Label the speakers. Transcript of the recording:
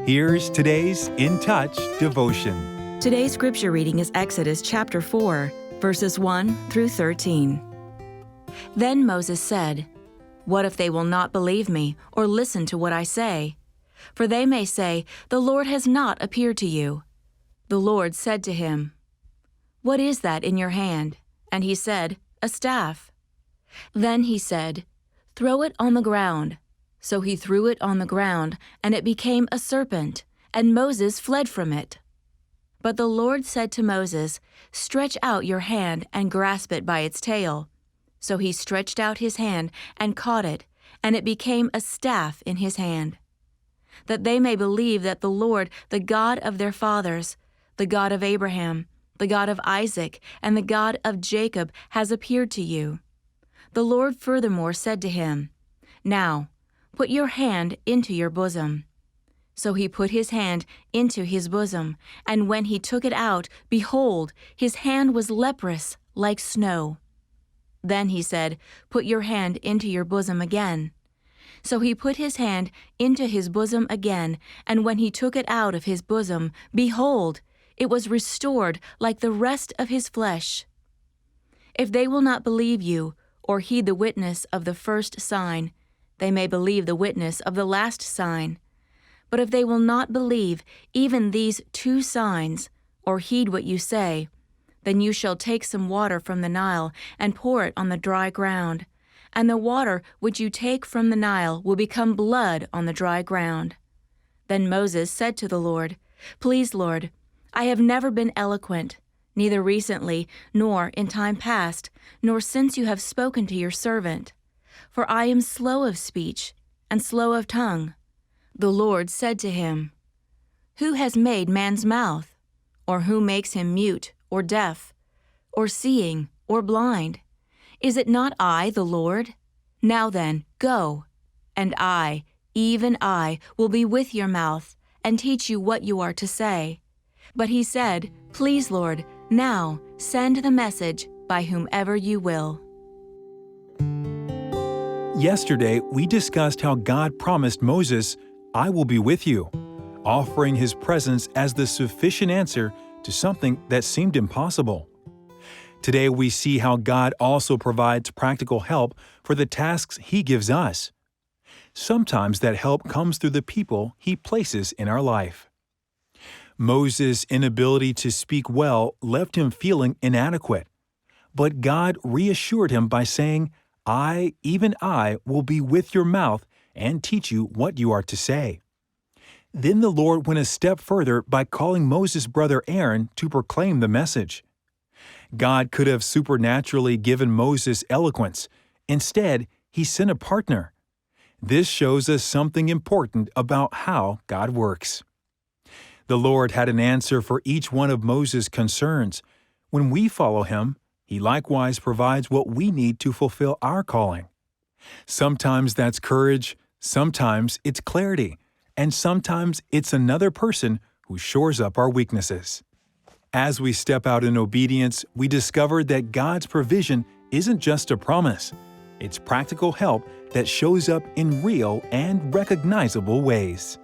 Speaker 1: Here's today's In Touch devotion.
Speaker 2: Today's scripture reading is Exodus chapter 4, verses 1 through 13. Then Moses said, "What if they will not believe me or listen to what I say? For they may say, 'The Lord has not appeared to you.'" The Lord said to him, "What is that in your hand?" And he said, "A staff." Then he said, "Throw it on the ground." So he threw it on the ground, and it became a serpent, and Moses fled from it. But the Lord said to Moses, "Stretch out your hand and grasp it by its tail." So he stretched out his hand and caught it, and it became a staff in his hand. That they may believe that the Lord, the God of their fathers, the God of Abraham, the God of Isaac, and the God of Jacob has appeared to you. The Lord furthermore said to him, "Now, put your hand into your bosom." So he put his hand into his bosom, and when he took it out, behold, his hand was leprous like snow. Then he said, "Put your hand into your bosom again." So he put his hand into his bosom again, and when he took it out of his bosom, behold, it was restored like the rest of his flesh. If they will not believe you, or heed the witness of the first sign, they may believe the witness of the last sign. But if they will not believe even these two signs, or heed what you say, then you shall take some water from the Nile and pour it on the dry ground, and the water which you take from the Nile will become blood on the dry ground. Then Moses said to the Lord, "Please, Lord, I have never been eloquent, neither recently, nor in time past, nor since you have spoken to your servant. For I am slow of speech and slow of tongue." The Lord said to him, "Who has made man's mouth? Or who makes him mute or deaf, or seeing or blind? Is it not I, the Lord? Now then, go, and I, even I, will be with your mouth and teach you what you are to say." But he said, "Please, Lord, now send the message by whomever you will."
Speaker 1: Yesterday, we discussed how God promised Moses, "I will be with you," offering his presence as the sufficient answer to something that seemed impossible. Today, we see how God also provides practical help for the tasks he gives us. Sometimes that help comes through the people he places in our life. Moses' inability to speak well left him feeling inadequate, but God reassured him by saying, "I, even I, will be with your mouth and teach you what you are to say." Then the Lord went a step further by calling Moses' brother Aaron to proclaim the message. God could have supernaturally given Moses eloquence. Instead, he sent a partner. This shows us something important about how God works. The Lord had an answer for each one of Moses' concerns. When we follow him, he likewise provides what we need to fulfill our calling. Sometimes that's courage, sometimes it's clarity, and sometimes it's another person who shores up our weaknesses. As we step out in obedience, we discover that God's provision isn't just a promise. It's practical help that shows up in real and recognizable ways.